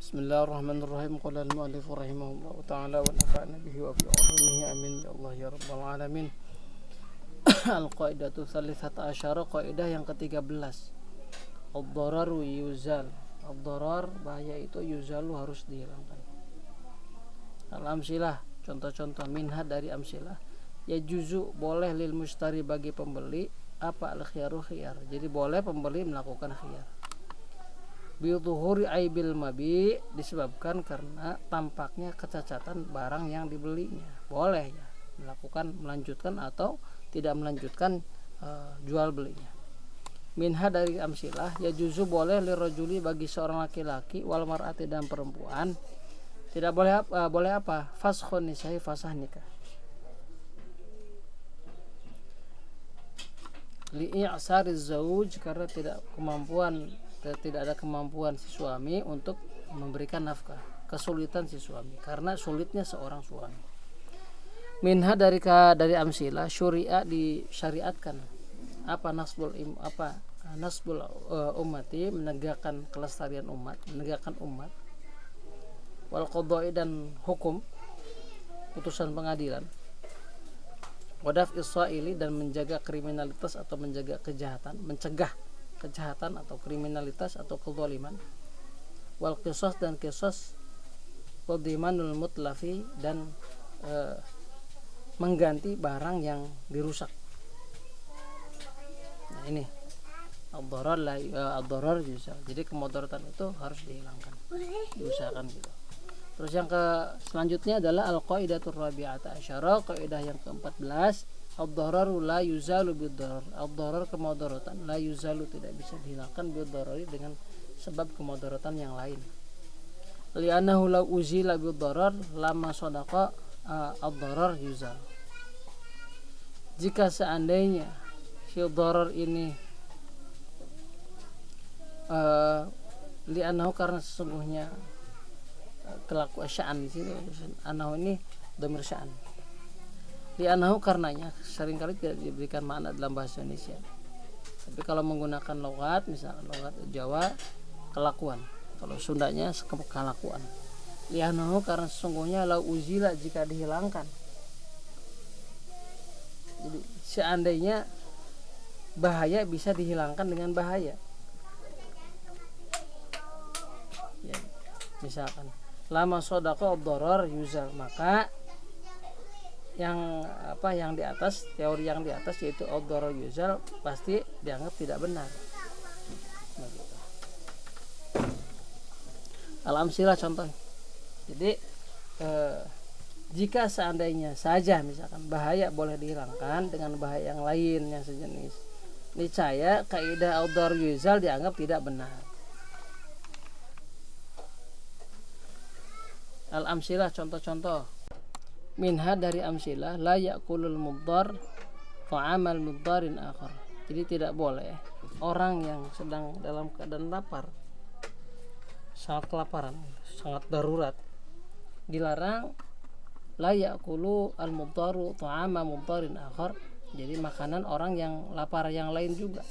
Bismillahirrahmanirrahim. Qala al-mu'allif rahimahullah ta'ala wa nafa'na bihi wa bi 'ulumihi amin ya Allah ya rabbal alamin. Al-qaidatu tsalitsata asyara, kaidah yang ke-13. Ad-dararu yuzal. Ad-darar, bahaya itu yuzalu, harus dihilangkan. Al-amsilah, contoh-contoh minha dari amsilah. Ya juzu, boleh lil mustari, bagi pembeli, apa al-khiyaru, khiyar. Jadi boleh pembeli melakukan khiyar. Bidhuhuri aibil mabi, disebabkan karena tampaknya kecacatan barang yang dibelinya. Boleh ya melakukan, melanjutkan atau tidak melanjutkan jual belinya. Minha dari amsilah, ya juzu, boleh lirajuli, bagi seorang laki-laki, wal mar'ati, dan perempuan, tidak boleh boleh apa? Faskhun nisahi, fasah nikah. Li'isariz zauj, karena tidak ada kemampuan si suami untuk memberikan nafkah, kesulitan si suami karena sulitnya seorang suami. Minha dari amsilah, syuri'a, disyariatkan apa nasbul ummati, menegakkan kelestarian umat, menegakkan umat, wal qadha'i, dan hukum, putusan pengadilan, wadaf israili, dan menjaga kriminalitas atau menjaga kejahatan, mencegah kejahatan atau kriminalitas atau kezaliman, wal qisas, dan qisas, wal dimanul mutlafi, dan mengganti barang yang dirusak. Nah ini ad-darar yuzal. Jadi kemudaratan itu harus dihilangkan, diusahakan gitu. Terus yang selanjutnya adalah al-qaidatur rabi'ata asyara, kaidah yang ke-14. Ad-dararu la yuzalu bid-darar. Ad-darar, kemudaratan, la yuzalu, tidak bisa dihilangkan, bid-darari, dengan sebab kemudaratan yang lain. Li'annahu law uzila bid-darar lama sadaqa ad-darar yuzal. Jika seandainya si darar ini li'annahu, karena sesungguhnya kelakuan sya'an di sini, anahu ini dhamir sya'an. Li'annahu, karenanya, seringkali tidak diberikan makna dalam bahasa Indonesia. Tapi kalau menggunakan logat, misalnya logat Jawa, kelakuan. Kalau Sundanya kelakuan. Li'annahu, karena sesungguhnya, lau uzila, jika dihilangkan. Jadi seandainya bahaya bisa dihilangkan dengan bahaya. Ya, misalkan lama sodako ad-darar yuzal, maka yang di atas, teori yang di atas, yaitu ad-darar yuzal, pasti dianggap tidak benar. Begitu. Al-amsilah, contoh. Jadi jika seandainya saja misalkan bahaya boleh dihilangkan dengan bahaya yang lain yang sejenis, niscaya kaidah ad-darar yuzal dianggap tidak benar. Al-amsilah, contoh-contoh. Minha dari amsilah, la ya'kulul mudhar fa'amal mudharin akhar. Jadi tidak boleh orang yang sedang dalam keadaan lapar, sangat kelaparan, sangat darurat, dilarang la ya'kulu al-mudharu ta'ama mudharin akhar. Jadi makanan orang yang lapar yang lain juga.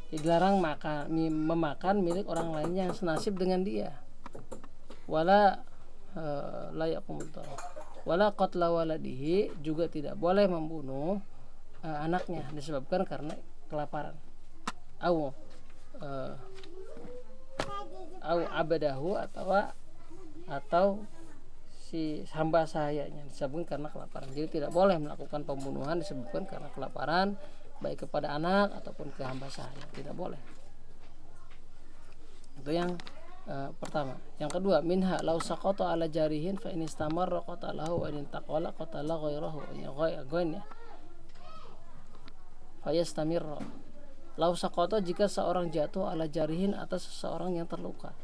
Dilarang memakan milik orang lain yang senasib dengan dia. Wala la ya'kumul wala qatla waladihi, juga tidak boleh membunuh anaknya disebabkan karena kelaparan. Au abadahu, atau si hamba sahayanya disebabkan karena kelaparan. Jadi tidak boleh melakukan pembunuhan disebabkan karena kelaparan, baik kepada anak ataupun ke hamba sahaya, tidak boleh. Itu yang pertama. Yang kedua, minha law saqata ala jarihin fa in istamarra qatalahu wa in taqala qatala ghairahu ya fa yastamirra. Law saqata, jika seorang jatuh ala jarihin, atas seseorang yang terluka.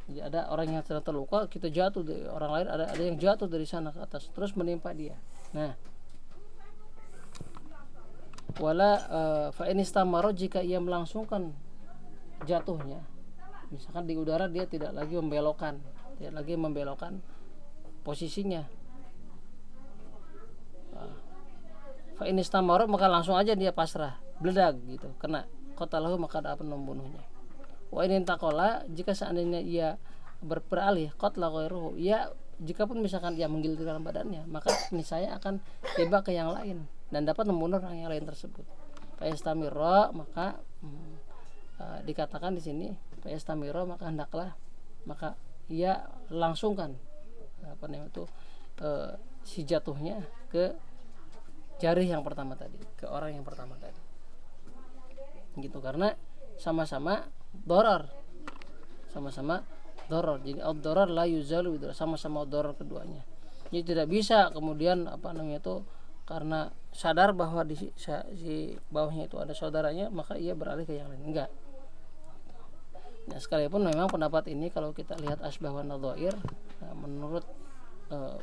Jadi ada orang yang sedang terluka, kita jatuh, orang lain ada yang jatuh dari sana ke atas terus menimpa dia. Nah, wala fa in istamarra, jika ia melangsungkan jatuhnya, misalkan di udara, dia tidak lagi membelokkan posisinya. Fa in istamara, maka langsung aja dia pasrah, beledak gitu, kena qatalahu, maka dapat membunuhnya. Wa in taqala, jika seandainya ia beralih qatla ghairuhu, ia jika pun misalkan dia menggilirkan badannya, maka niscaya akan tiba ke yang lain dan dapat membunuh orang yang lain tersebut. Fayastamira, maka dikatakan di sini fayastamira, maka hendaklah, maka ia langsungkan si jatuhnya ke jari yang pertama tadi, ke orang yang pertama tadi. Gitu, karena sama-sama doror, jadi ad-darar la yuzalu, sama-sama doror keduanya. Jadi tidak bisa kemudian karena sadar bahwa si bawahnya itu ada saudaranya, maka ia beralih ke yang lain. Enggak. Nah, sekalipun memang pendapat ini kalau kita lihat asbah wa nadhair, menurut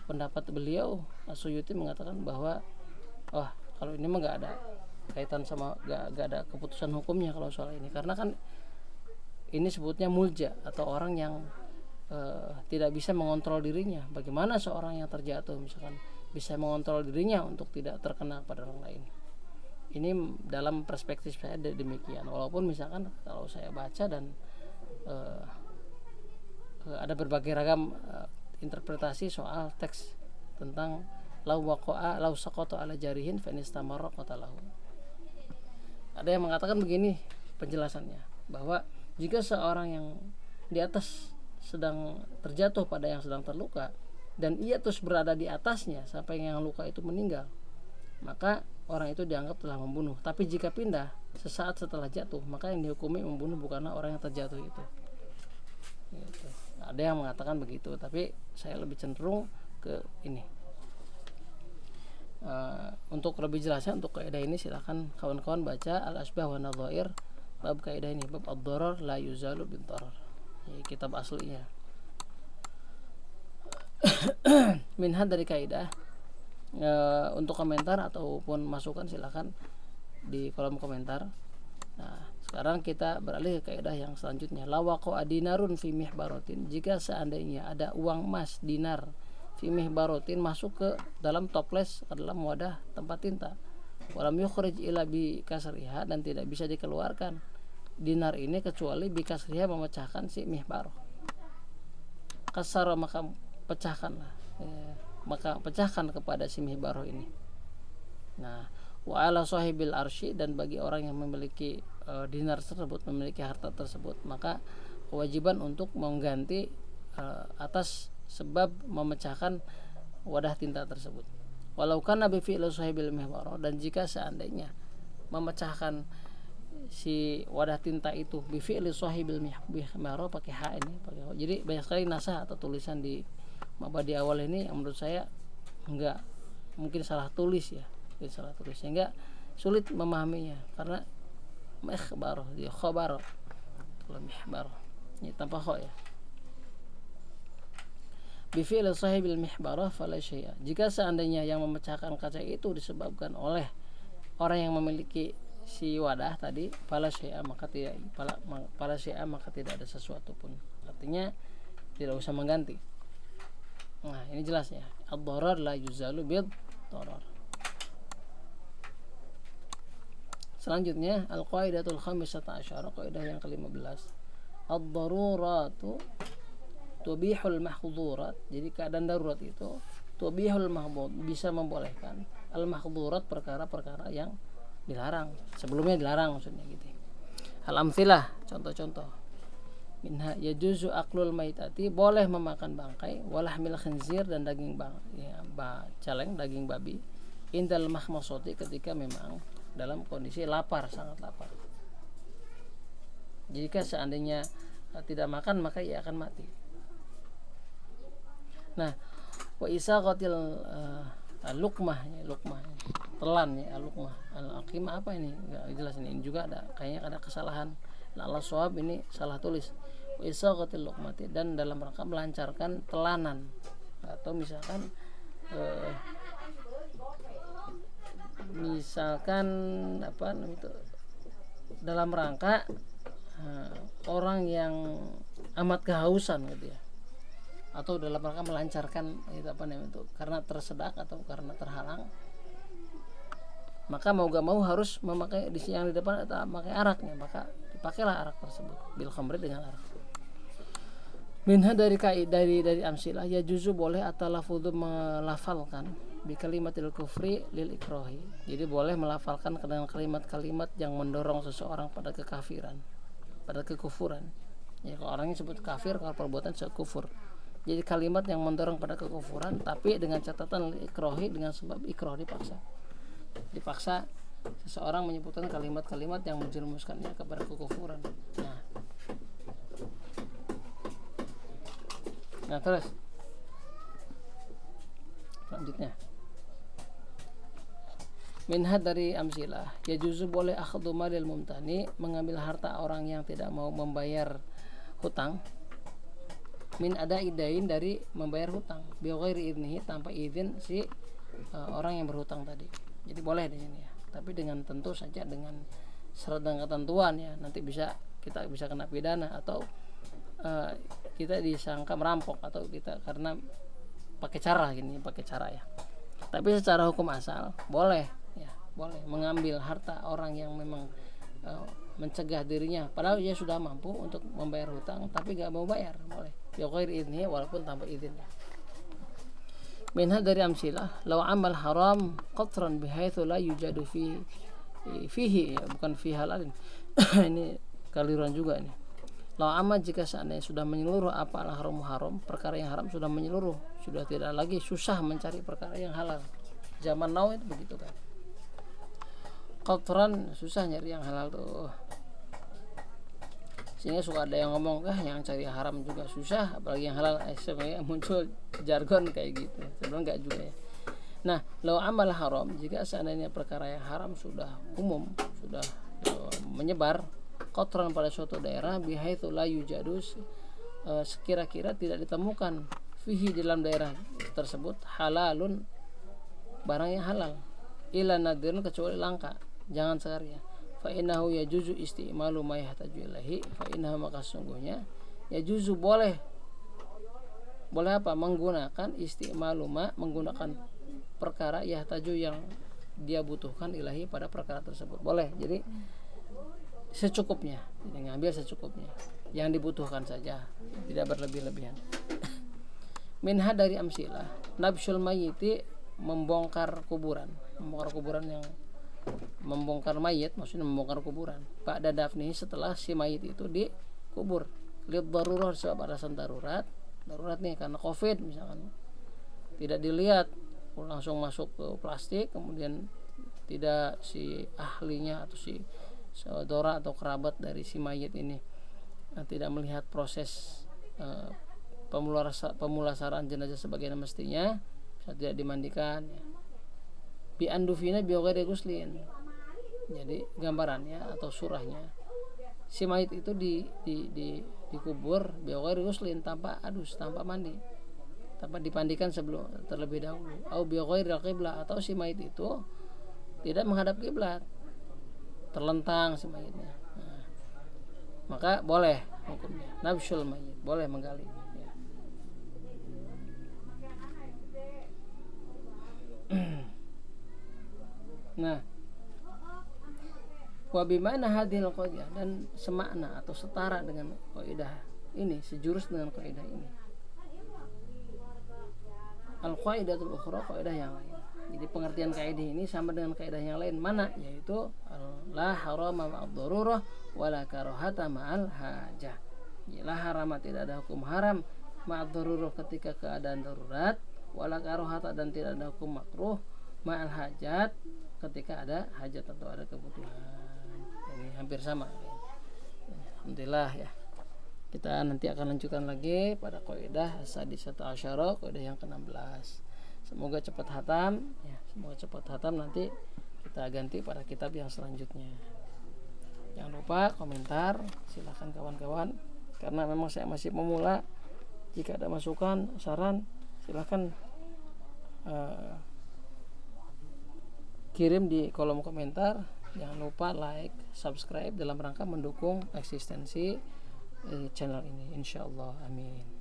pendapat beliau As-Suyuti mengatakan bahwa kalau ini mah enggak ada kaitan sama, enggak ada keputusan hukumnya kalau soal ini, karena kan ini sebutnya mulja atau orang yang tidak bisa mengontrol dirinya. Bagaimana seorang yang terjatuh misalkan bisa mengontrol dirinya untuk tidak terkena pada orang lain? Ini dalam perspektif saya demikian. Walaupun misalkan kalau saya baca dan ada berbagai ragam interpretasi soal teks tentang lau waqa'a lau saqata ala jarihin fa inistamara qatalahu. Ada yang mengatakan begini penjelasannya, bahwa jika seorang yang di atas sedang terjatuh pada yang sedang terluka dan ia terus berada di atasnya sampai yang luka itu meninggal, maka orang itu dianggap telah membunuh. Tapi jika pindah sesaat setelah jatuh, maka yang dihukumi membunuh bukanlah orang yang terjatuh itu. Gitu. Ada yang mengatakan begitu, tapi saya lebih cenderung ke ini. Untuk lebih jelasnya untuk kaidah ini silahkan kawan-kawan baca Al-Asbah wa Nadhair bab kaidah ini, bab ad-darar la yuzalu bid-darar, kitab aslinya. Minhaj dari kaidah. Untuk komentar ataupun masukan silahkan di kolom komentar. Nah, sekarang kita beralih ke kaidah yang selanjutnya. Lawaqo adinarun fi mihbaratin, jika seandainya ada uang emas dinar fi mihbaratin masuk ke dalam toples, ke dalam wadah tempat tinta, walam yukhrij ila bi kasriha, dan tidak bisa dikeluarkan dinar ini kecuali bi kasriha, memecahkan si mihbar. Kasar, maka pecahkanlah, maka pecahkan kepada si mihbar ini. Nah, wa ala sahibil arsy, dan bagi orang yang memiliki dinar tersebut, memiliki harta tersebut, maka kewajiban untuk mengganti atas sebab memecahkan wadah tinta tersebut. Walau kana bi fi'li sahibil mihbar, dan jika seandainya memecahkan si wadah tinta itu bi fi'li sahibil mihbar, pakai h ini, pakai h. Jadi banyak sekali nasah atau tulisan di mabadi awal ini yang menurut saya enggak, mungkin salah tulis ya, sehingga sulit memahaminya karena mihbar dia khabar, kalau mihbar ini tanpa kha ya. Bi fi'li sahibil mihbarah fala syai'a, jika seandainya yang memecahkan kaca itu disebabkan oleh orang yang memiliki si wadah tadi, fala syai'a, maka tidak ada sesuatu pun, artinya tidak usah mengganti. Nah, ini jelas ya, ad-darar la yuzalu bid-darar. Selanjutnya al-qaidatul khamisata asyara, kaidah yang ke-15. Ad-daruratu tubihul mahdhurat, jadi keadaan darurat itu tubihul mahdhur, bisa membolehkan al-mahdhurat, perkara-perkara yang dilarang, sebelumnya dilarang maksudnya gitu. Al-amtsilah, contoh-contoh. Minha yajuzu aklul maitati, boleh memakan bangkai, walahmil khinzir, dan daging caleng, daging babi, indal mahmasoti, ketika memang dalam kondisi lapar, sangat lapar. Jika seandainya tidak makan, maka ia akan mati. Nah, wa isaqatil luqmah, telan ya, luqmah. Al-aqimah apa ini? Enggak jelas ini juga ada, kayaknya ada kesalahan. Ala shawab, ini salah tulis. Wa isaqatil luqmati, dan dalam rangka melancarkan telanan, atau misalkan dalam rangka orang yang amat kehausan gitu ya, atau dalam rangka melancarkan itu karena tersedak atau karena terhalang, maka mau gak mau harus memakai di yang di depan atau memakai araknya, maka pakailah arak tersebut bil khamri dengan arak. Minha dari amsilah ya juzu boleh at-talafudzu melafalkan bi kalimatil kufri lil ikrohi. Jadi boleh melafalkan dengan kalimat-kalimat yang mendorong seseorang pada kekafiran, pada kekufuran. Ya kalau orangnya sebut kafir kalau perbuatan sekufur. Jadi kalimat yang mendorong pada kekufuran tapi dengan catatan lil ikrohi, dengan sebab ikroh dipaksa seseorang menyebutkan kalimat-kalimat yang menjerumuskannya kepada kekufuran. Nah terus selanjutnya minhad dari amsilah ya juzu boleh akhdhu malil mumtani, mengambil harta orang yang tidak mau membayar hutang, min ada idain dari membayar hutang bi ghairi idnihi, tanpa izin si orang yang berhutang tadi. Jadi boleh di sini ya, tapi dengan tentu saja dengan syarat dan ketentuan ya, nanti kita bisa kena pidana atau kita disangka merampok atau kita karena pakai cara ya. Tapi secara hukum asal boleh mengambil harta orang yang memang mencegah dirinya padahal dia sudah mampu untuk membayar hutang tapi gak mau bayar, boleh ya ghair idni, walaupun tanpa izinnya. Minha dari amsilah law amal haram qatran bihaitsu la yujadu fihi ya, bukan fi halalin ini kaliran juga ini. Law amal jika seandainya sudah menyeluruh apa al haram, perkara yang haram sudah menyeluruh, sudah tidak lagi susah mencari perkara yang halal. Zaman now itu begitu kan. Qatran susah nyari yang halal tuh. Sehingga suka ada yang ngomong yang cari haram juga susah, apalagi yang halal. Sebenarnya muncul jargon kayak gitu. Sebenarnya enggak juga ya. Nah, law amal haram jika seandainya perkara yang haram sudah umum, sudah menyebar qatran pada suatu daerah bihaitsu la yujadus, sekira-kira tidak ditemukan fihi dalam daerah tersebut halalun, barang yang halal, ila nadirun, kecuali langka, jangan sekali ya. Fa innahu yajuzu isti'malu ma yahtaju ilahi, fa innahu, maka sungguhnya yajuzu boleh apa, menggunakan isti'malu ma, menggunakan perkara yahtaju yang dia butuhkan ilahi pada perkara tersebut, boleh. Jadi secukupnya, jadi ngambil secukupnya yang dibutuhkan saja, tidak berlebih-lebihan. Minha dari amsilah nabsyul mayyiti, membongkar kuburan yang membongkar mayit, maksudnya membongkar kuburan ba'da dafnihi, setelah si mayit itu dikubur, lid darurah, sebab alasan darurat nih karena covid misalkan, tidak dilihat langsung masuk ke plastik, kemudian tidak si ahlinya atau si saudara atau kerabat dari si mayit ini tidak melihat proses pemulasaran jenazah sebagaimana mestinya, tidak dimandikan ya. Bi andufina bi ghairi guslin, jadi gambarannya atau surahnya si mayit itu dikubur bi ghairi guslin, tanpa adus, tanpa mandi, tanpa dipandikan sebelum terlebih dahulu. Au bi ghairi qiblah, atau si mayit itu tidak menghadap kiblat, terlentang si mayitnya. Nah, maka boleh hukumnya nabsyul mayit, boleh menggali ya. Nah, wa bimana hadhil qaidah, dan semakna atau setara dengan kaidah ini, sejurus dengan kaidah ini. Al qaidatul ukhra, kaidah yang lain. Jadi pengertian kaidah ini sama dengan kaidah yang lain, mana, yaitu la harama ma'ad darurah wala karahata ma'al hajah. La harama, tidak ada hukum haram, ma'ad darurah, ketika keadaan darurat, wala karahata, dan tidak ada hukum makruh, ma'al hajat, ketika ada hajat atau ada kebutuhan. Ini hampir sama. Alhamdulillah ya. Kita nanti akan lanjutkan lagi pada kaidah sadisatu asyara, kaidah yang ke-16. Semoga cepat hatam ya, nanti kita ganti pada kitab yang selanjutnya. Jangan lupa komentar, silahkan kawan-kawan, karena memang saya masih pemula. Jika ada masukan, saran, silahkan kirim di kolom komentar. Jangan lupa like, subscribe dalam rangka mendukung eksistensi channel ini, insyaallah. Amin.